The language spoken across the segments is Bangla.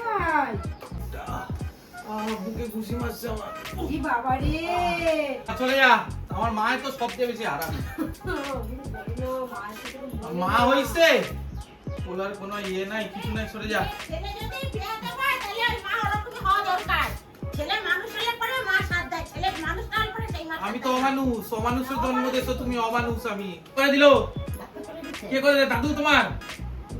ভাই বুকে ঘুষি মারছে আমার। ই বাবা রে চলে যা, আমার মায়ের তো সবচেয়ে বেশি আরাম। মা হইছে বলার কোনো ইয়ে নাই, কিছু নাই, সরে যা। ছেলে যদি বিয়ে দেয় তাহলে ওই মা ওরকমই হওয়া দরকার। ছেলে মানুষ হলে পরে মা সাথ দেয়, ছেলে মানুষ না হলে পরে সেই মা। আমি তো অমানুষ, অমানুষের জন্ম দিয়েছো তুমি, অমানুষ আমি। করে দিল কে করে দিল? দাদু তোমার?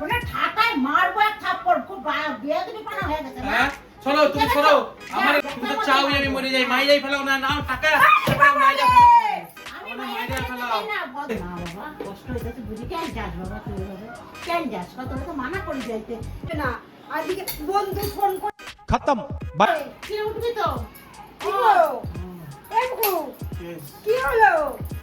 ওনা ঠাটায় মারবো এক থাপ্পড়, খুব বিয়ে দিবি পানা হয়ে গেছে না। হ্যাঁ চলো, তুমি সরো। আমার তুমি তো চাও আমি মরে যাই, মাই যাই ফেলাও না, নাও টাকা টাকা মাই যাই আমি মাই যাই ফেলাও। না বাবা কষ্ট হইতেছে, বুঝি কেন যাস বাবা তুই এভাবে? কেন যাস? কত তো মানা করে যাইতে না আজকে বন্ধু ফোন করে खत्म। কি উঠবি তো? কি গো এবগো কি হলো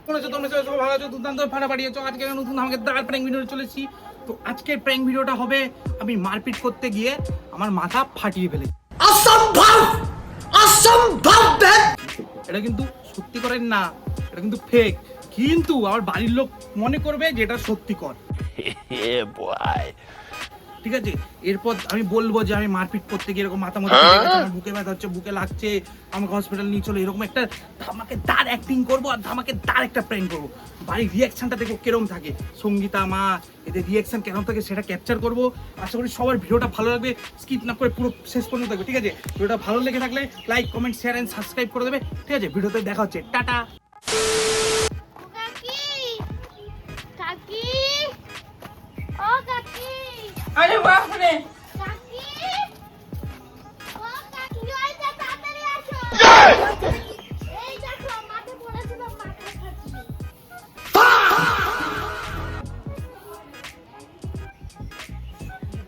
তোমরা সবাই ভালো আছো, দুর্দান্ত ফাটাফাটি আছো। আজকে নতুন আমাকে দাঁড় প্র্যাঙ্ক ভিডিও চলেছি। তো আজকের প্র্যাঙ্ক ভিডিওটা হবে আমি মারপিট করতে গিয়ে আমার মাথা ফাটিয়ে ফেলেছি। असंभव असंभव এটা কিন্তু সত্যি করেন না, এটা কিন্তু ফেক, কিন্তু আমার বাড়ির লোক মনে করবে যে এটা সত্যিকর। ঠিক আছে, এরপর আমি বলবো যে আমি মারপিট করতে গিয়ে এরকম মাথা মতো আমার বুকে ব্যথা হচ্ছে, বুকে লাগছে, আমাকে হসপিটাল নিয়ে চলো, এরকম একটা ধামাকে দাঁড় অ্যাক্টিং করবো আর ধামাকে দাঁড় একটা প্র্যাঙ্ক করবো। বাড়ির রিয়াকশনটা দেখো কেরম থাকে, সঙ্গীতা মা এদের রিয়াকশন কেরম থাকে সেটা ক্যাপচার করবো। আশা করি সবার ভিডিওটা ভালো লাগবে, স্কিপ না করে পুরো শেষ পর্যন্ত দেখবে। ঠিক আছে, ভিডিওটা ভালো লেগে থাকলে like comment share and subscribe করে দেবে। ঠিক আছে, ভিডিওতে দেখা হচ্ছে, টাটা। কাকি কাকি ও কাকি আরে বাপ রে, কাকি ও কাকি ওই যে তাড়াতাড়ি আসো এই দেখো মাঠে পড়েছিল, মাঠে খাচ্ছি।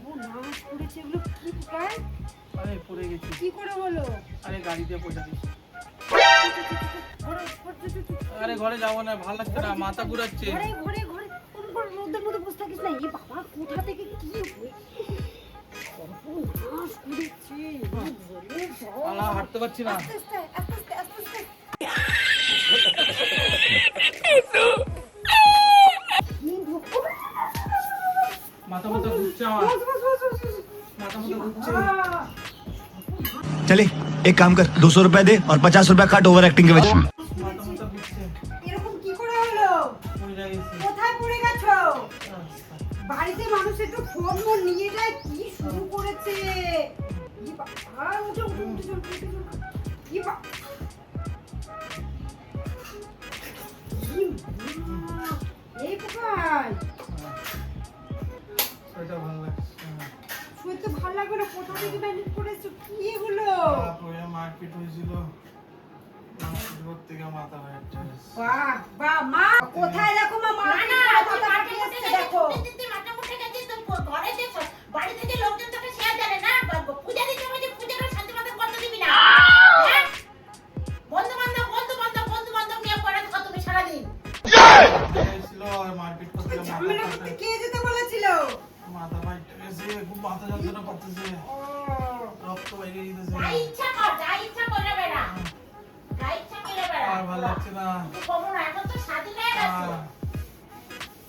ও নাচ করেছে এগুলো কি প্রায় আরে পড়ে গেছি, কি করে হলো আরে গাড়িতে পড়ে গেছি। ঘরে আরে ঘরে যাবো না, ভালো লাগছে না, মাথা ঘুরাচ্ছে। ঘরে ঘরে ঘরে কোন রোদের মধ্যে বসে থাকিস না। এই বাবা কোথা থেকে কি নাচ করেছে আলা হাঁটতে পারছি না। আস্তে আস্তে আস্তে আস্তে আস্তে মাথা মাথা ঘুরছে আমার, বস বস বস বস বস। মাথা মাথা ঘুরছে। चले एक काम कर 200 रुपए दे और 50 रुपए काट ओवर एक्टिंग के वजह। মাথা মাথা ঘুরছে, এরকম কি করে হলো পড়ে গেছি। কোথায় পড়ে গেছো বাড়িতে মানুষ একটু ফোন মোন নিয়ে যায় কি শুরু করেছে কি বাবা উঠো উঠো উঠো উঠো উঠো কি বাবা এই কোথায় সেটা ভালো লাগছে না। শুয়ে তো ভালো লাগবে না কোথা থেকে ম্যানেজ করেছো কি এগুলো তারপরে মারপিট হয়েছিল, মারপিট করতে গিয়ে মাথা ফাটছে। বাহ বাহ মা কোথায় দেখো মা মা না না তুই কথা মাঠে পাঠিয়ে মুঠে এসছে দেখো গেছিস, তুই মাঠে মুঠে গেছিস, তুই ঘরে দেখো বাড়িতে যে লোকজন তোকে শেয়ার জানে না, পূজা দিতে হবে, পূজার শান্তি মতো করতে দিবি না। হ্যাঁ বন্ধু বান্ধব নিয়ে পড়ে থাকো তুমি সারাদিন। ছিল আর মারপিট করতে গিয়ে ঝামেলা করতে কে যেতে বলেছিল মাথা ফাটতে গেছে, খুব মাথা যন্ত্রণা করতেছে, রক্ত বাইরে যেতেছে, যা ইচ্ছা কর, যা ইচ্ছা করে বেড়া, যা ইচ্ছা করে বেড়া। আর ভালো লাগছে না। তুই কমো না, এখন তো স্বাধীন হয়ে গেছো,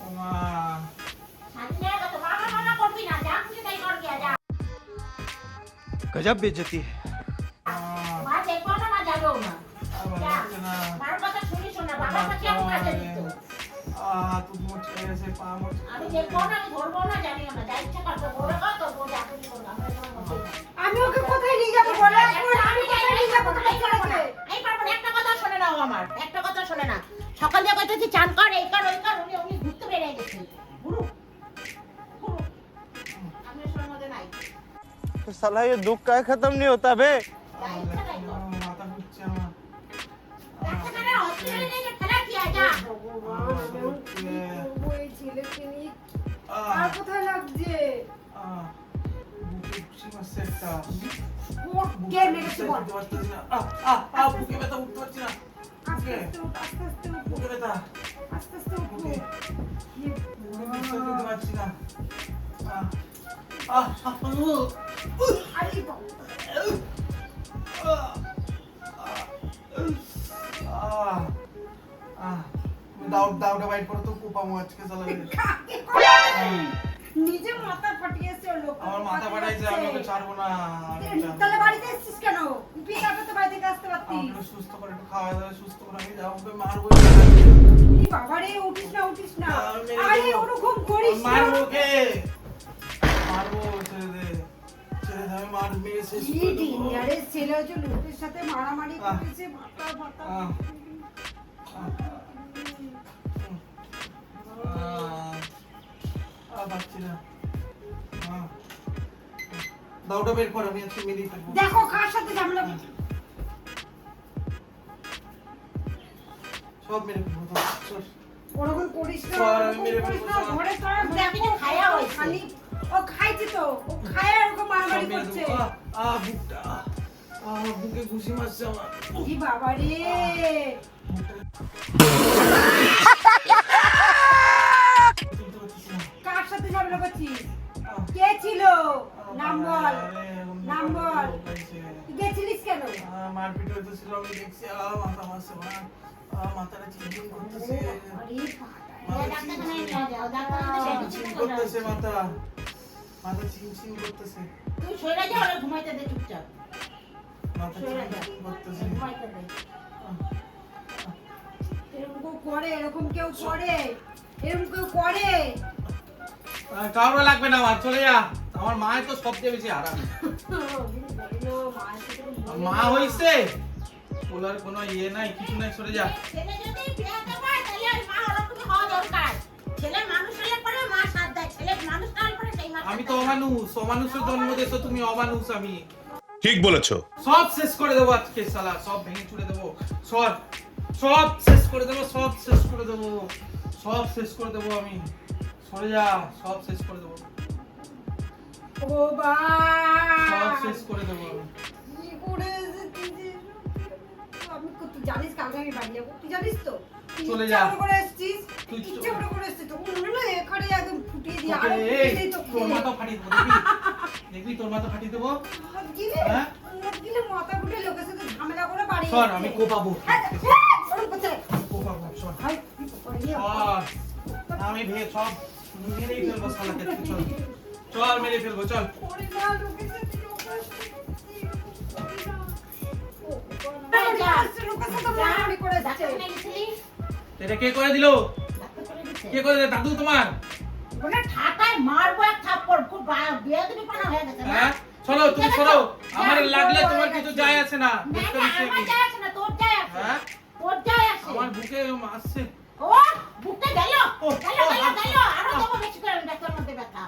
ওমা স্বাধীন হয়ে গেছো, মানা করবি না, যা খুশি তাই কর গিয়া যা। गजब बेइज्जती है। মা দেখবো না, মা যাবেও না, আর ভালো যা। লাগছে না। মার কথা শুনিস না, বাবার কাছে আমি কাছে দিত। হাত মুচকে গেছে, পা মুচকে আমি দেখবো না, আমি ধরবো না, জানিও না, যা ইচ্ছা করবো বলে কর, তো বলে আপনি করবো, আমরা তোমার মতো না। আমি ওকে কোথায় নিয়ে যাবো বলে আমি কোথায় নিয়ে যাবো কোথায় পারবো না, চলেছে আমি পারবো না, একটা কথা শোনে না ও আমার, একটা কথা শোনে না। সকাল দিয়ে কইতেছি চান কর, এই কর, ওই কর, উনি ঘুরতে বেরিয়ে গেছে। গুরু গুরু আমি ওর মধ্যে নাই, तो साला ये दुख का खत्म नहीं होता बे। যা ইচ্ছা তাই কর। মাথা ঘুরছে আমার। একটা করে হসপিটালে নিয়ে গিয়ে ফেলা কি যা। ভগবান আমি এখন কি করবো এই ছেলেকে নিয়ে আর আহ, কোথায় লাগছে আহ, বুকে ঘুষি মারছে একটা। কে মেরেছে বল উঠতে পারতেছি না। বুকে ব্যথা, উঠতে পারছি না। আস্তে আস্তে উঠ, আস্তে আস্তে উঠ, বুকে ব্যথা, আস্তে আস্তে উঠো বুকে কি বুকে নিঃশ্বাস নিতে পারছি না। আরে বাবা দাউটা বাইট করে তো কোপামো আজকে চালাবে। নিজে মাথা ফাটিয়েছে তোর লোক আমার মাথা ফাটাইছে, আমি ওকে ছাড়বো না, আমি ছাড়বো তাহলে না। বাড়িতে এসেছিস কেন? তুই তারপর তো বাড়ি থেকে আসতে পারতিস। আমাকে সুস্থ করে একটু খাওয়া দাওয়া সুস্থ করে আমি যাবো, ওকে মারবো। এই বাবা রে, উঠিস না উঠিস না। আমি আরে ওরকম করিস না। মারবো ওকে, মারবো, ছেড়ে দে, ছেড়ে দে, আমি মেরে শেষ কি করে দেবো। ডেঞ্জারাস ছেলে হচ্ছে, লোকের সাথে মারামারি আহ। করেছে, মাথা ফাটা। আহ, পাচ্ছি না। দাওটা বের কর, আমি আজকে মেরেই ফেলবো। দেখো কার সাথে ঝামেলা করছে। সব মেরে ফেলবো, দাও, চল। ওরকম করিস না, চল, আমি ওরকম মেরে করিস ফেলবো, না। চল। ঘরে তোর আমি তো খায়া হয়েছে। খালি ও খাইছে তো, ও খায় আর ওরকম মারামারি সব মেরে করছে। দেবো। বুকটা, আমার বুকে ঘুষি মারছে আমার। কি বাবা রে, তুলতে পারছিস না। কার সাথে ঝামেলা করছিস? আহ, কে ছিল? নাম বল, আরে, এরকম নাম বল। লোক আছে। তুই গেছিলিস কেন? মারপিট হইতেছিল, আমি দেখছি, মাথা মারছে, মাথাটা চিনচিন করতেছে, আরে ফাটা। ডাক্তারখানায় নিয়ে যাও, ডাক্তারখানায় চিনচিন নিয়ে করতেছে যাও। মাথা, মাথা চিনচিন করতেছে, তুই সরে যা, ওরা ঘুমাইতে দে চুপচাপ। মাথা সরে যা, চিনচিন করতেছে। ঘুমাইতে দে। এরকম কেউ করে? এরকম কেউ করে? এরকম কেউ করে? কারো লাগবে না, আমার চলে যা। আমার মায়ের তো সবচেয়ে বেশি আরাম। মা হইছে, বলার কোনো ইয়ে নাই, কিছু নাই, সরে যা। ছেলে যদি বিয়েতে পায়, তাহলে ওই মা ওরকমই হওয়া দরকার। ছেলে মানুষ হলে পরে মা সাথ দেয়, ছেলে মানুষ না হলে পরে সেই মা আমি সাথ তো দেয় না। অমানুষ, অমানুষের জন্ম দিয়েছো তুমি, অমানুষ আমি। ঠিক বলেছো। সব শেষ করে দেবো আজকে, শালা সব ভেঙে চুড়ে দেবো, সব সব শেষ করে দেবো, সব শেষ করে দেবো, সব শেষ করে দেবো আমি। সরে যা, সব শেষ করে দেবো, ও বা সব শেষ করে দেবো আমি। কি করেছে তুই যে? তুই জানিস কালকে আমি বাড়ি যাবো, তুই জানিস তো? তুই চলে ইচ্ছা যা। করে এসেছিস, তুই ইচ্ছা করে এসেছিস, তখন মনে হলো এখানে একদম ফুটিয়ে দিয়ে তোকে, আরো এই, ফুটিয়ে দিই তোকে। তোর মাথা ফাটিয়ে দেবো, দেখবি? দেখবি তোর মাথা ফাটিয়ে দেবো। হাত দিলে, হ্যাঁ? হাত দিলে মাথা ফুটে লোকের সাথে ঝামেলা করে বাড়ি সর, এসছে। আমি কোপাবো, হ্যাঁ, ওরকম করছে। কোপাবো, সর। ভাই, কি করলি? সর, আমি ভেঙে সব মেরেই ফেলবো শালাকে, চল, চল মেরে ফেলবো, চল। ওরে না, লোকের সাথে লোকের সাথে লোকের সাথে মারামারি করে যাচ্ছে। ডাক্তারখানায় গেছিলিস? এটা কে করে দিল? ডাক্তার করে দিছে? কে করে দিল? দাদু তোমার? ওটা ঠাটায় মারবো এক থাপ্পড়, খুব বেয়াদবি পানা হয়ে গেছে না? হ্যাঁ, সরো, তুমি সরো। আমার লাগলে তোমার কিছু যায় আসে না, না, বুঝতে না, পারছি আমার আমি। যায় আসে না, তোর যায় আসে। হ্যাঁ, তোর যায় আসে। আমার বুকে আসছে। ও, বুকটা গেল, ও, গেল, ও, গেল, আ- গেল, আরো দেবো বেশি করে ব্যথার মধ্যে ব্যথা।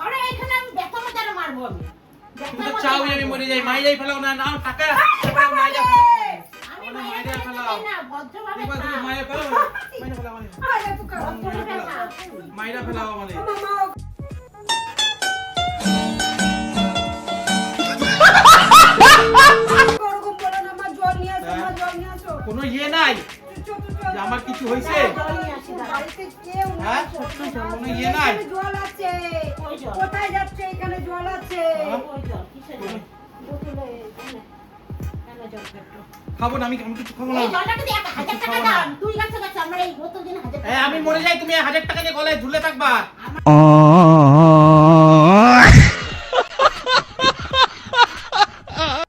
আরে এখানে আমি ব্যথার মধ্যে আরো মারবো আমি। তুমি ব্যথার তো মধ্যে চাও আমি মারবো। মরে যাই, মাই যাই ফেলাও না, নাও টাকা, ফেলাও, মাই যাই আমি আমাদের মায়ের মায়েরা কাছে ফেলাও। যাই না, ভদ্রভাবে ফেলাও। খা। মায়ের ফেলাও, মাইরা ফেলাও, আরে তুই কাজ ভদ্রভাবে খা। মাইরা ফেলাও আমাদের। মামা ওরকম বলো না, আমার জল নিয়ে আসো, আমার জল নিয়ে আসো। কোনো ইয়ে নাই চল, চল, চল, যে আমার চল, কিছু চল, হয়েছে? চল, জল নিয়ে আসি, দাঁড়া। বাড়িতে কেউ নেই, হ্যাঁ? কোনো ইয়ে নাই? এখানে জল আছে। ওই জল। কোথায় যাচ্ছে? এখানে জল আছে। হ্যাঁ? ওই জল, কিসের জল? বোতলে, এনে, এনে জল একটু। খাবো না, আমি কিছু খাবো না। এই জলটাকে দিয়ে 1000 টাকা খাবো না। দাও। তুই গাছে গাছে আমার এই বোতল দিন 1000 টাকা। আমি মরে যাই, তুমি 1000 টাকা দিয়ে গলায় ঝুলে থাকবা।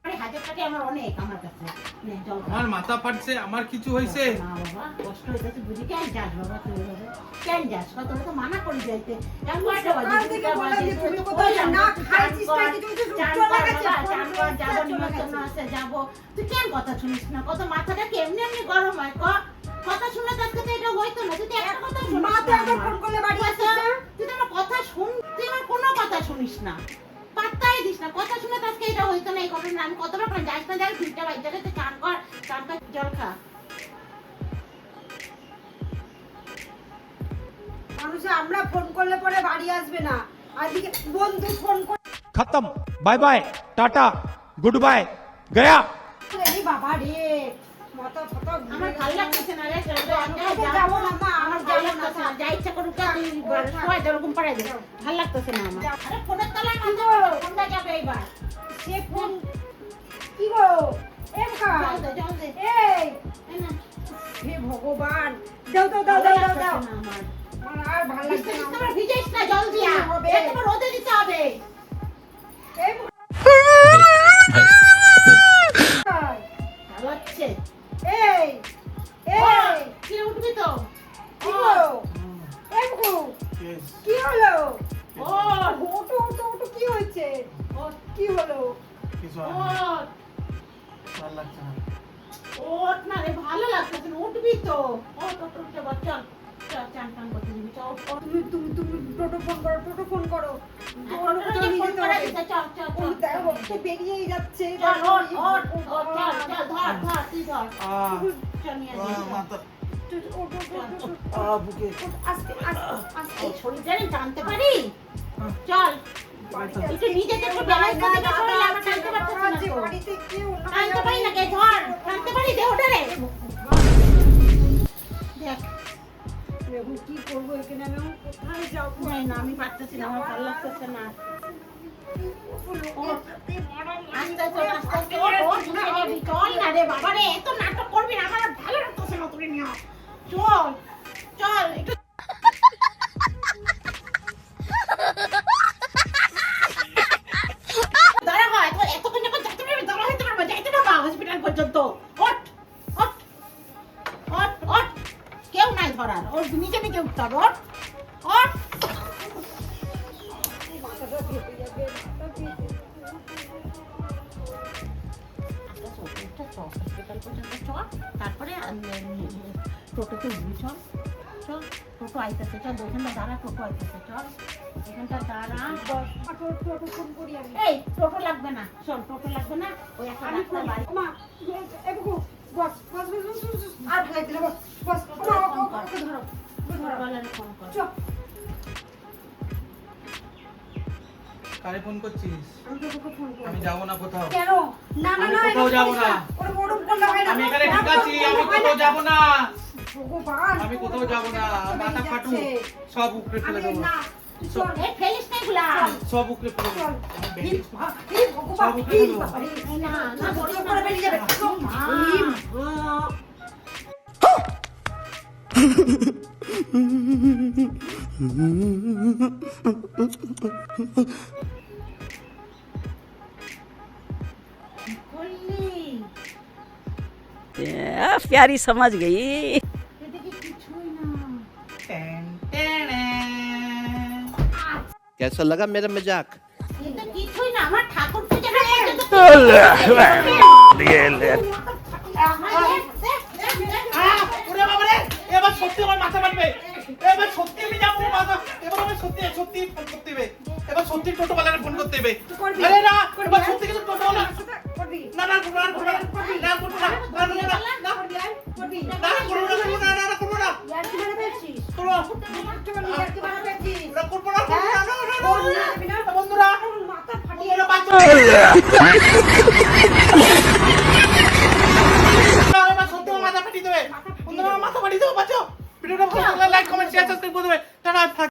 আরে 1000 টাকা আমার অনেক আমার কাছে। নে জল খা। আমার মাথা ফাটছে, আমার কিছু হয়েছে? না বাবা, কষ্ট হইতেছে বুঝি, কেন যাস বাবা তুই এভাবে? কেন যাস? কত তো মানা করে যাইতে। কেন কয়টা বাজে? সকাল থেকে দুটা বললাম বাজে, যে তুমি তুই কোথাও কইলাম না তুই খাইছিস চান নাকি, কর, তুমি তো চান চলে কর গেছে, বাবা, ফোন চান করে কর, যাবো, চলে গেছে। নিমন্ত্রণ আছে, যাবো। তুই কেন কথা শুনিস না? কত মাথাটা কি এমনি এমনি গরম হয়? কথা শুনে তো আজকে তো এটা হইতো না। তুই তো একটা কথা শুনিস মা তো না একবার আমার। ফোন করলে বাড়ি তুই আসিস না? তুই তো আমার কথা তুই আমার কোনো কথা শুনিস না, পাত্তাই দিস না। কথা শুনে তো আজকে এটা হইতো না, এই ঘটনা। আমি কতবার করে যাস না, যাই 3টা বাজে, তুই চান কর, জল খা। মানুষে আমরা ফোন করলে পরে বাড়ি আসবে না, আর এদিকে বন্ধু ফোন করে खत्म bye bye tata good bye गया। এই বাবা রে, মাথা ফাটা ঘুরে আমার ভালো লাগতেছে না রে, চলে আমি যাবো না, মা, আমার ভালো যাবো না, লাগতেছে না। যা ইচ্ছা করুক তা, তুই সবাই যেরকম পারাই দে। ভালো লাগতেছে না আমার। আরে ফোনের তলায় মাথা কোনটা যাবে এইবার? সে ফোন কি গো এমকা জল দে, জল দে। এই এই না, হে ভগবান, দাও দাও দাও দাও দাও দাও না আমার। আমার আর ভালো লাগছে ভিজাইস না না, আবার ভিজাইস না জল দিয়া। কি হবে? একেবারে রোদে দিতে হবে। এই ভালো হচ্ছে। এই এই কি উঠবি তো? কি হলো এই বুকু কি হলো ও ওটো ওটো ওটো কি হয়েছে ও কি হলো কিছু ও ভালো লাগছে না। ওঠ না রে, ভালো লাগছে না, উঠবি তো। ও তো উঠতে বল, চল চল, চান টান করতে দিবি, চল ওঠ। তুমি তুমি তুমি টোটো ফোন করো ফোন করা দিতে, চল চল চল দেখো তো বেরিয়েই যাচ্ছে চল, ওঠ ওঠ ওঠ, চল চল, ধর ধর, তুই ধর, আহ, চল নিয়ে আহ, যা। মাথা বুকে আস্তে আস্তে আস্তে এই শরীরটা আমি টানতে পারি? চল একটু নিজেকে একটু ব্যালেন্স করতে পারলে আমরা টানতে পারতেছি না তো। বাড়িতে কেউ টানতে পারি না কে? ধর, টানতে পারি দেহটা রে। দেখ, এখন কি করবো এখানে আমি এখন কোথায় যাবো নাই না, আমি পারতেছি না, আমার ভালো লাগতেছে না। আস্তে আস্তে আস্তে আস্তে ওঠ, ওঠ, উঠে যাবি, চল না রে বাবা রে, এত নাটক করবি না, আমার আর ভালো লাগতেছে না তোরে নিয়ে। চল চল একটু দাঁড়া হয়, তো এতক্ষণ যখন যাইতে পারবি, দাঁড়া হইতে পারবো, যাইতে না বা হসপিটাল পর্যন্ত। ওঠ ওঠ ওঠ ওঠ, কেউ নাই ধরার, ওর নিজে নিজে উঠতে হবে, ওঠ ওঠ। মাথাটা ফেটে যাবে মাথা ফেটে হসপিটাল পর্যন্ত চল, তারপরে টোটোতে উঠবি, চল চল, টোটো আইতেছে, চল ওখানটা দাঁড়া, টোটো আইতেছে, চল এখানটা দাঁড়া। টোটো ফোন করি আমি এই টোটো লাগবে না, চল টোটো লাগবে না, ওই একটা আমি রাস্তায় বাড়ি। মা এই বুকু বস বস বস বস, বস, বস। আর ভাই দিলে বস বস ওকে ধরো ওকে ধরো বলারে ফোন কর। চল কারে ফোন করছিস? আমি তোকে ফোন করব আমি যাবো না কোথাও। কেন না না আমি না কোথাও যাবো না। ওরে বড় করলে হয় না আমি এখানে ঠিক আছি, আমি কোথাও যাবো না। ভগবান আমি কোথাও যাবো না, মাথা ফাটু সব উপরে ফেলে আমি দেবো, না চল এই ফেলিস না এগুলা। সব উপরে ফেলে দেবো। চল আমি এই বেরিয়ে- ভগবান সব উঠে এই গেলো। বাবা রে। এই না না, বড় করে বেরিয়ে যাবে মা। এই মা। করলি? प्यारी समझ गई এদিকে কিছুই না। Tan, tan. कैसा लगा मेरा मजाक? এটা কিছুই না, আমার ঠাকুর পূজাটা পর্যন্ত ওরে বাবা রে, এবার সত্যি আমার মাথা ফাটবে। এবার সত্যি আমি যাবো মাথা, এবার আমি সত্যি সত্যি ফোন করতে হবে। এবার সত্যি টোটোওয়ালাকে ফোন করতে হবে। করবি। আরে না, এবার সত্যি কিছু টোটোওয়ালা। করবি না না করবো না, করবো না, না করবো না, না করবো না, না করবি আর করবি না করবো না, করবো না, না না করবো না, ইয়ার কি মানে পেয়েছিস করবো একটুখানি ইয়ার কি মানে পেয়েছিস না, করবো না, করবো না, না, না, করবি না, না না, বন্ধুরা, মাথা ফাটিয়ে বন্ধুরা, বাঁচো। না, এবার সত্যি আমার মাথা ফাটিয়ে দেবে। বন্ধুরা, আমার মাথা ফাটিয়ে দেবে, বাঁচো। ভিডিওটা ভালো লাগলে লাইক, কমেন্ট, শেয়ার, সাবস্ক্রাইব করে দেবে। টাটা।